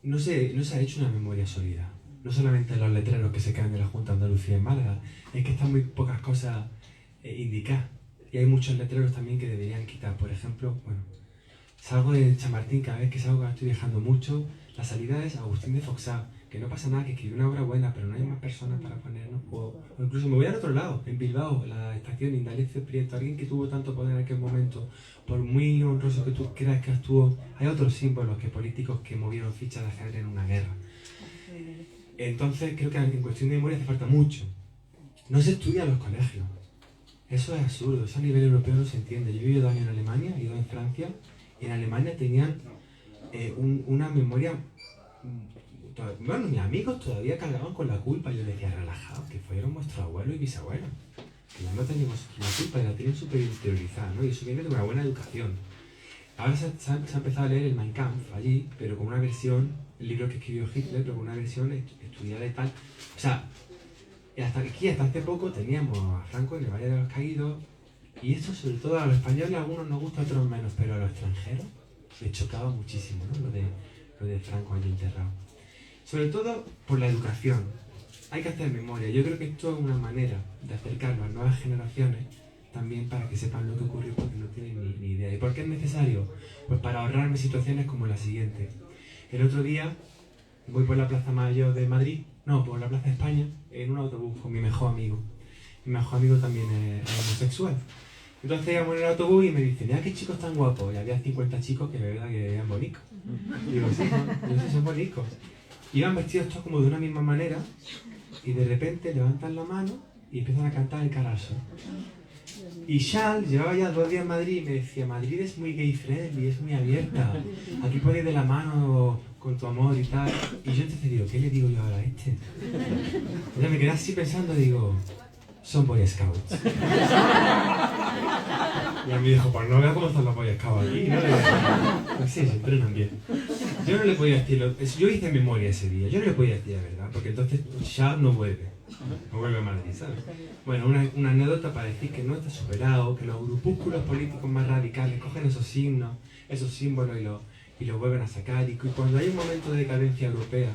B: no se ha hecho una memoria sólida. No solamente los letreros que se caen de la Junta de Andalucía en Málaga, es que están muy pocas cosas indicadas. Y hay muchos letreros también que deberían quitar. Por ejemplo, salgo de Chamartín, cada vez que salgo estoy viajando mucho. La salida es Agustín de Foxá, que no pasa nada, que escribió una obra buena, pero no hay más personas para ponernos. O incluso me voy al otro lado, en Bilbao, la estación Indalecio Prieto, alguien que tuvo tanto poder en aquel momento, por muy honroso que tú creas que actuó, hay otros símbolos que políticos que movieron fichas de ajedrez en una guerra. Entonces creo que en cuestión de memoria hace falta mucho. No se estudia en los colegios. Eso es absurdo, eso a nivel europeo no se entiende. Yo he vivido 2 años en Alemania, he ido en Francia, y en Alemania tenían una memoria... Bueno, mis amigos todavía cargaban con la culpa. Yo les decía, relajados, que fueron vuestros abuelos y bisabuelos. Que ya no tenemos la culpa y la tienen súper interiorizada, ¿no? Y eso viene de una buena educación. Ahora se ha empezado a leer el Mein Kampf allí, pero con una versión, el libro que escribió Hitler, pero con una versión estudiada y tal. O sea, hasta hace poco teníamos a Franco en el Valle de los Caídos, y esto sobre todo a los españoles, a algunos nos gusta, a otros menos, pero a los extranjeros les chocaba muchísimo, ¿no? Lo de Franco allí enterrado. Sobre todo por la educación. Hay que hacer memoria. Yo creo que esto es una manera de acercarlo a nuevas generaciones también para que sepan lo que ocurrió porque no tienen ni idea. ¿Y por qué es necesario? Pues para ahorrarme situaciones como la siguiente. El otro día voy por la Plaza Mayor de Madrid, por la Plaza de España, en un autobús con mi mejor amigo. Mi mejor amigo también es homosexual. Entonces íbamos en el autobús y me dice, mira qué chicos tan guapos. Y había 50 chicos que de verdad que eran bonitos. Y digo, sí, son bonitos. Iban vestidos todos como de una misma manera y de repente levantan la mano y empiezan a cantar el cara al sol. Y Charles llevaba ya 2 días en Madrid y me decía, Madrid es muy gay friendly, es muy abierta. Aquí podéis de la mano con tu amor y tal. Y yo entonces digo, ¿qué le digo yo ahora a este? Entonces me quedé así pensando, digo, son Boy Scouts. Y a mí dijo, pues no veas cómo están los Boy Scouts aquí, ¿no? Pues sí, se entrenan bien. Yo no le podía decir, yo hice memoria ese día, yo no le podía decir la verdad, porque entonces ya no vuelve a Madrid, ¿sabes? Bueno, una anécdota para decir que no está superado, que los grupúsculos políticos más radicales cogen esos signos, esos símbolos y los vuelven a sacar, y que cuando hay un momento de decadencia europea,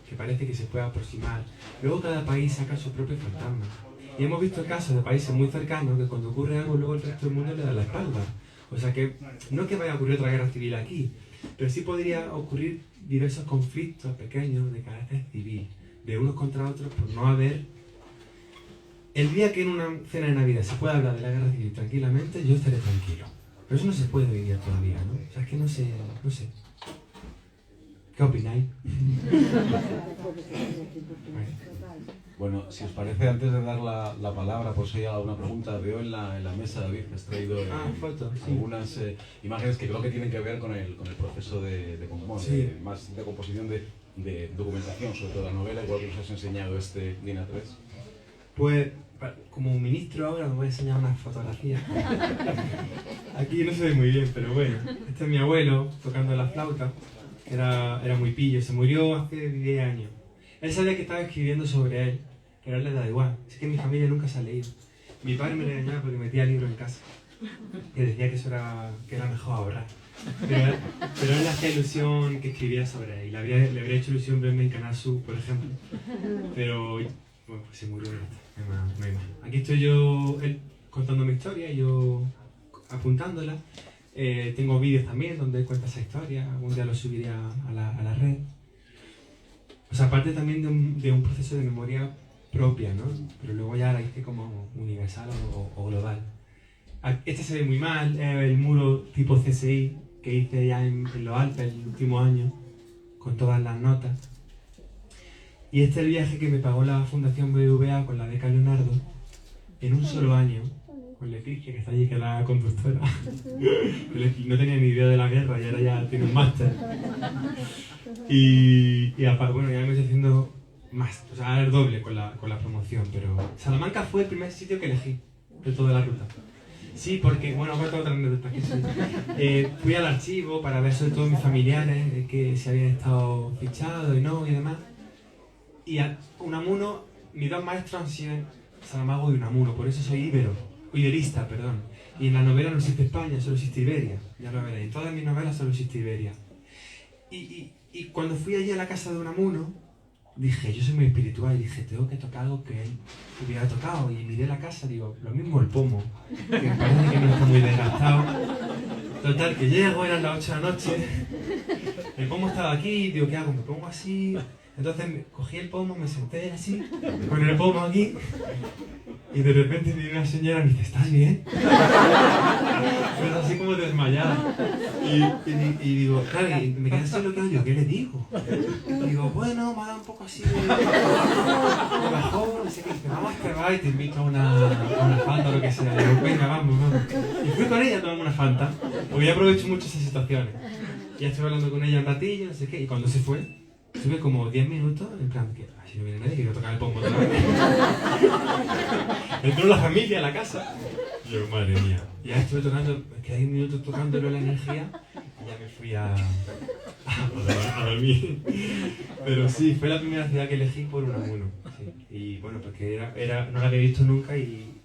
B: que parece que se puede aproximar, luego cada país saca su propio fantasma. Y hemos visto casos de países muy cercanos que cuando ocurre algo luego el resto del mundo le da la espalda. O sea que no es que vaya a ocurrir otra guerra civil aquí, pero sí podría ocurrir diversos conflictos pequeños de carácter civil, de unos contra otros por no haber... El día que en una cena de Navidad se pueda hablar de la guerra civil tranquilamente, yo estaré tranquilo. Pero eso no se puede vivir todavía, ¿no? O sea, es que no sé. ¿Qué opináis?
A: Bueno, si os parece, antes de dar la palabra, pues hay alguna pregunta. Veo en la mesa, David, que has traído
B: fotos, sí.
A: algunas imágenes que creo que tienen que ver con el proceso de más de composición de documentación, sobre todo la novela, igual que nos has enseñado DIN A3.
B: Pues, como ministro ahora me voy a enseñar unas fotografías. Aquí no se ve muy bien, pero bueno. Este es mi abuelo tocando la flauta. Era muy pillo, se murió hace 10 años. Él sabía que estaba escribiendo sobre él, pero a él le da igual. Es que mi familia nunca se ha leído. Mi padre me regañaba porque metía libros en casa. Que decía que era mejor ahorrar. Pero él le hacía ilusión que escribiera sobre él. Le habría hecho ilusión verme en Canal Sur, por ejemplo. Pero bueno, pues se murió. No hay más. Aquí estoy yo, él contando mi historia y yo apuntándola. Tengo vídeos también donde él cuenta esa historia. Algún día lo subiré a la red. O sea, aparte también de un proceso de memoria propia, ¿no? Pero luego ya la hice como universal o global. Este se ve muy mal, el muro tipo CSI que hice ya en los Alpes el último año, con todas las notas. Y este es el viaje que me pagó la Fundación BBVA con la beca Leonardo, en un solo año, con Leticia, que está allí, que es la conductora. No tenía ni idea de la guerra y ahora ya tiene un máster. Y aparte, bueno, ya me estoy haciendo más, o sea, el doble con la promoción, pero Salamanca fue el primer sitio que elegí de toda la ruta. Sí, porque, bueno, voy a contar otra anécdota que sí. Fui al archivo para ver sobre todo mis familiares, que si habían estado fichados y no, y demás. Y a Unamuno, mis dos maestros han sido Saramago y Unamuno, por eso soy iberista, perdón. Y en la novela no existe España, solo existe Iberia, ya lo veréis. En todas mis novelas solo existe Iberia. Y cuando fui allí a la casa de Unamuno, dije, yo soy muy espiritual, y dije, tengo que tocar algo que él hubiera tocado. Y miré la casa, digo, lo mismo el pomo, que me parece que no está muy desgastado. Total, que llego, eran las 8 de la noche, el pomo estaba aquí, digo, ¿qué hago? Me pongo así. Entonces cogí el pomo, me senté así, con el pomo aquí, y de repente viene una señora y me dice, ¿estás bien? Pues así como desmayada. Y digo, claro, y me quedé así bloqueado, digo, ¿qué le digo? Y digo, bueno, me ha dado un poco así de bajón, no sé qué, vamos a probar y te invito a una Fanta o lo que sea. Digo, venga, vamos. Y fui con ella a tomarme una Fanta, porque yo aprovecho mucho esas situaciones. Ya estuve hablando con ella un ratillo, no sé qué, y cuando se fue, estuve como 10 minutos, en plan, que si no viene nadie, quiero tocar el pombo otra vez. Entró la familia a la casa. Y yo, madre mía. Ya estuve tocando, me quedé 10 minutos tocándolo la energía y ya me fui a dormir. Pero sí, fue la primera ciudad que elegí por Unamuno. Sí. Y bueno, porque no la había visto nunca y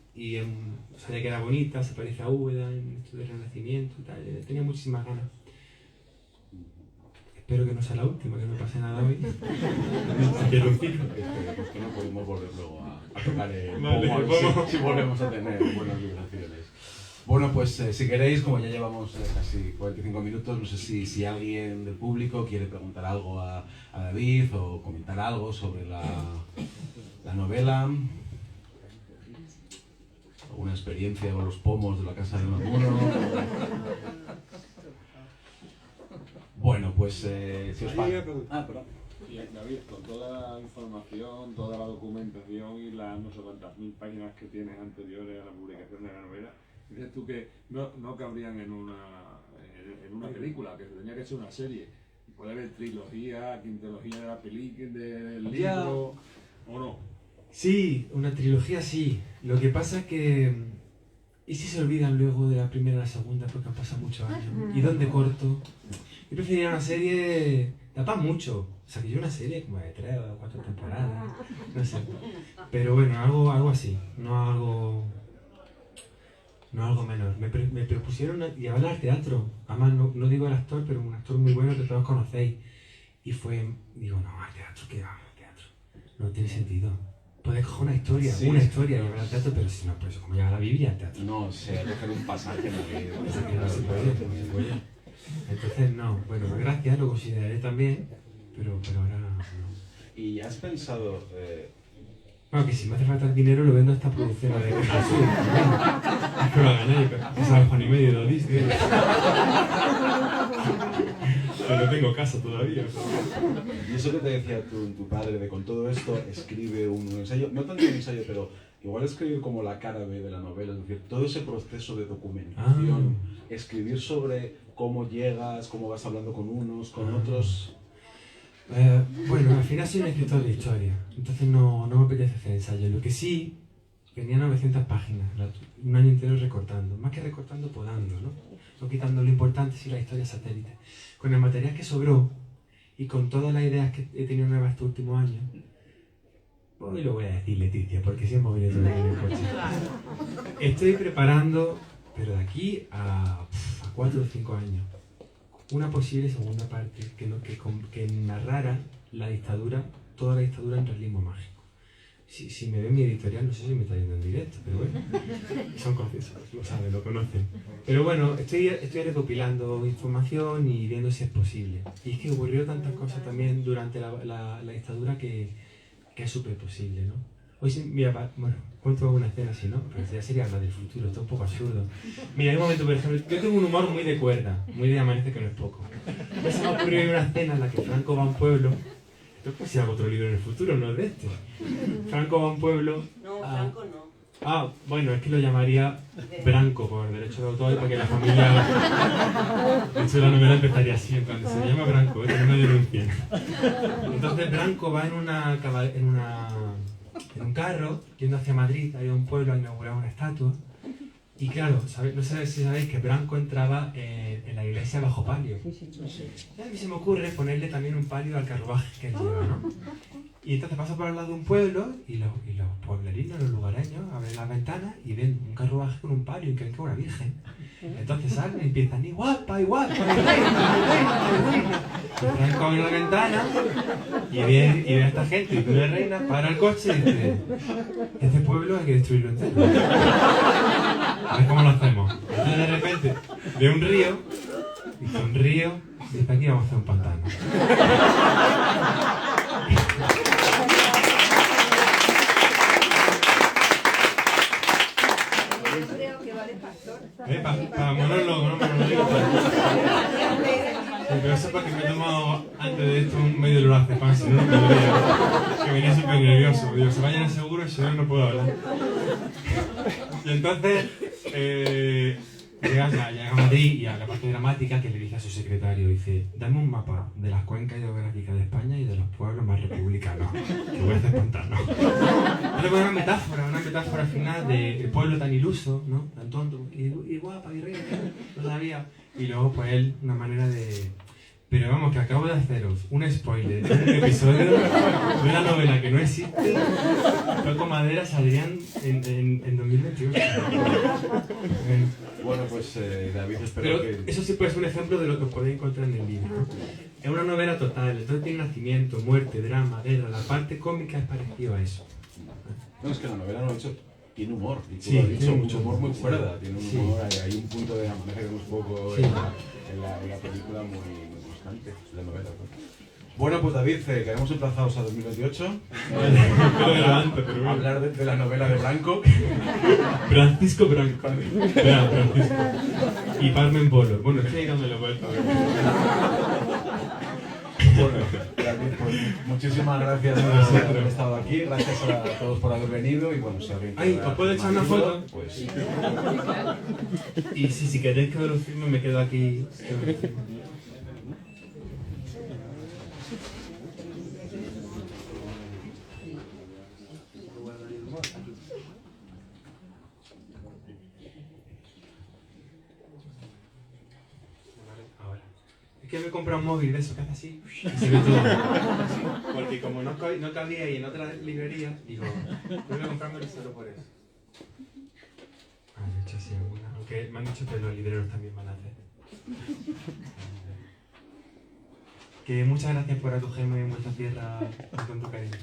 B: sabía que era bonita, se parece a Úbeda en esto del Renacimiento y tal. Tenía muchísimas ganas. Espero que no sea la última, que no pase nada hoy.
A: Esperemos que no podemos volver luego a tocar el pomo si volvemos a tener buenas vibraciones. Bueno, pues si queréis, como ya llevamos casi 45 minutos, no sé si alguien del público quiere preguntar algo a David o comentar algo sobre la novela. ¿Alguna experiencia con los pomos de la casa de Unamuno? Bueno, pues si os parece... perdón.
C: Y David, con toda la información, toda la documentación y las no sé cuántas mil páginas que tienes anteriores a la publicación de la novela, dices tú que no cabrían en una película, que se tenía que ser una serie. puede haber trilogía, quintología de la película, del
B: Ya.
C: libro, ¿o no?
B: Sí, una trilogía sí. Lo que pasa es que... ¿Y si se olvidan luego de la primera y la segunda porque han pasado muchos años? ¿Y dónde corto? Yo preferiría una serie... Da para mucho. O sea, que yo una serie como de 3 o 4 temporadas. No sé. Pero bueno, algo así. No algo menor. Me propusieron llevarla al teatro. Además, no digo el actor, pero un actor muy bueno que todos conocéis. Y digo, no, al teatro, ¿qué vamos al teatro? No tiene sentido. Puedes coger una historia,
A: Sí,
B: y llevarla al teatro, pero si no, pues como llevar la Biblia al teatro.
A: No sé, coger un pasaje en la vida.
B: Es que no se puede. Entonces, no. Bueno, pues gracias, lo consideraré también, pero ahora no.
A: ¿Y has pensado...
B: Bueno, que si me hace falta el dinero lo vendo a esta producción de Jesús. Es que lo haga nadie, pero sabes, Juan y medio lo diste. Pero no tengo casa todavía.
A: Y eso que te decía tu padre, de con todo esto escribe un ensayo, no tanto un ensayo, pero igual escribir como la cara B de la novela, es decir, todo ese proceso de documentación, escribir sobre cómo llegas, cómo vas hablando con unos, con otros...
B: Bueno, al final soy un escritor de historia, entonces no me apetece hacer ensayo. Lo que sí, tenía 900 páginas, un año entero recortando, más que recortando, podando, ¿no? No quitando lo importante, sí, la historia satélite. Con el material que sobró y con todas las ideas que he tenido nuevas estos últimos años, hoy lo voy a decir Leticia, porque siempre voy a todo en el coche. Estoy preparando, pero de aquí a 4 o 5 años, una posible segunda parte que narrara la dictadura, toda la dictadura en realismo mágico. Si me ven mi editorial, no sé si me está yendo en directo, pero bueno, son confesos, lo saben, lo conocen. Pero bueno, estoy recopilando información y viendo si es posible. Y es que ocurrió tantas cosas también durante la dictadura que es súper posible, ¿no? Hoy sí, mira, bueno, cuento una escena así, ¿no? Pero ya sería hablar del futuro, esto es un poco absurdo. Mira, hay un momento, por ejemplo, yo tengo un humor muy de cuerda, muy de amanece que no es poco. Entonces se me ocurrió una escena en la que Franco va a un pueblo. Pues si hago otro libro en el futuro, no es de este. Franco va a un pueblo...
D: No, Franco no.
B: Bueno, es que lo llamaría Branco por derecho de autor para que la familia... De hecho, la novela empezaría así, en plan, se llama Branco, que no me denuncien. Entonces Branco va en un carro, yendo hacia Madrid, a ir a un pueblo a inaugurar una estatua. Y claro, no sé si sabéis que Branco entraba en la iglesia bajo palio. Y a mí se me ocurre ponerle también un palio al carruaje que él lleva, ¿no? Y entonces pasa por al lado de un pueblo y los pueblerinos, los lugareños, abren las ventanas y ven un carruaje con un palio y creen que es una virgen. Entonces salen y empiezan, y guapa, y guapa, y reina. Y Franco abre la ventana y ve a esta gente, y ve a la reina, para el coche y dice, este pueblo hay que destruirlo entero. A ver cómo lo hacemos. Entonces de repente ve un río, dice un río, y dice, aquí vamos a hacer un pantano. Para monólogo, no monólogo. Pero eso porque me he tomado antes de esto un medio de lorazepam, si no, no podría. Que venía súper nervioso. Digo, se vayan a seguro y si no, no puedo hablar. Y entonces, llega a Madrid y a la parte dramática que le dice a su secretario, dice, dame un mapa de las cuencas hidrográficas de España y de los pueblos más republicanos, que voy a hacer pantanos. Entonces una metáfora al final del pueblo tan iluso, ¿no? Tan tonto, y guapa, y reina, no sabía. Y luego pues él, una manera de... Pero vamos, que acabo de haceros un spoiler de un episodio de una novela que no existe. Toco madera, saldrían en 2028.
A: Bueno, pues David, espero
B: pero
A: que...
B: eso sí puede ser un ejemplo de lo que podéis encontrar en el libro, ¿no? Es una novela total, entonces tiene nacimiento, muerte, drama, guerra. La parte cómica es parecida a eso.
A: No, es que la novela, no he dicho, tiene humor. Y tú
B: Sí,
A: lo has dicho,
B: tiene
A: mucho humor muy cuerda. Tiene un
B: Sí.
A: humor, hay un punto de amanece que no es poco
B: Sí.
A: en la película muy constante, la novela. ¿No? Bueno, pues David, quedamos emplazados a 2028. A hablar de la novela de Branco.
B: Francisco Branco. Francisco. Y Parmen Polo. Bueno, estoy ahí dándole vuelta.
A: Bueno, David, pues muchísimas gracias por haber estado aquí. Gracias a todos por haber venido. Y bueno, si alguien
B: Ay,
A: quiere
B: ¿os puedo echar una
A: más libro,
B: foto?
A: Pues...
B: Y si queréis que me lo firme, me quedo aquí. Es que me he comprado un móvil de eso que hace así y se ve todo. Porque como no cabía ahí en otras librerías, digo, voy a comprármelo solo por eso. De hecho, sí, alguna. Aunque me han dicho que los libreros también van a hacer. Que muchas gracias por acogerme en vuestra tierra y con tu cariño.